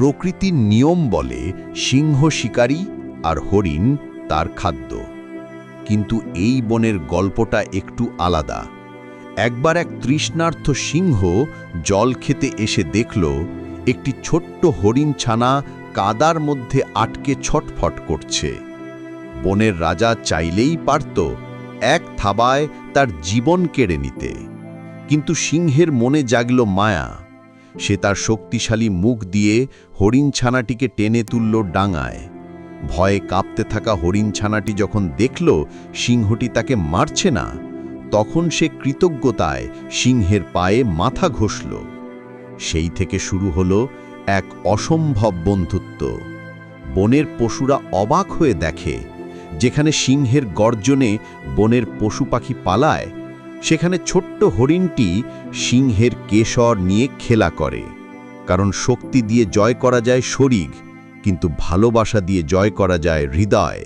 প্রকৃতির নিয়ম বলে সিংহ শিকারী আর হরিণ তার খাদ্য। কিন্তু এই বনের গল্পটা একটু আলাদা। একবার এক তৃষ্ণার্ত সিংহ জল খেতে এসে দেখল একটি ছোট্ট হরিণ ছানা কাদার মধ্যে আটকে ছটফট করছে। বনের রাজা চাইলেই পারত এক থাবায় তার জীবন কেড়ে নিতে, কিন্তু সিংহের মনে জাগল মায়া। সে তার শক্তিশালী মুখ দিয়ে হরিণ ছানাটিকে টেনে তুলল ডাঙায়। ভয়ে কাঁপতে থাকা হরিণ ছানাটি যখন দেখল সিংহটি তাকে মারছে না, তখন সে কৃতজ্ঞতায় সিংহের পায়ে মাথা ঘষল। সেই থেকে শুরু হলো এক অসম্ভব বন্ধুত্ব। বনের পশুরা অবাক হয়ে দেখে, যেখানে সিংহের গর্জনে বনের পশু পাখি পালায়, সেখানে ছোট্ট হরিণটি সিংহের কেশর নিয়ে খেলা করে। কারণ শক্তি দিয়ে জয় করা যায় শরীর, কিন্তু ভালোবাসা দিয়ে জয় করা যায় হৃদয়।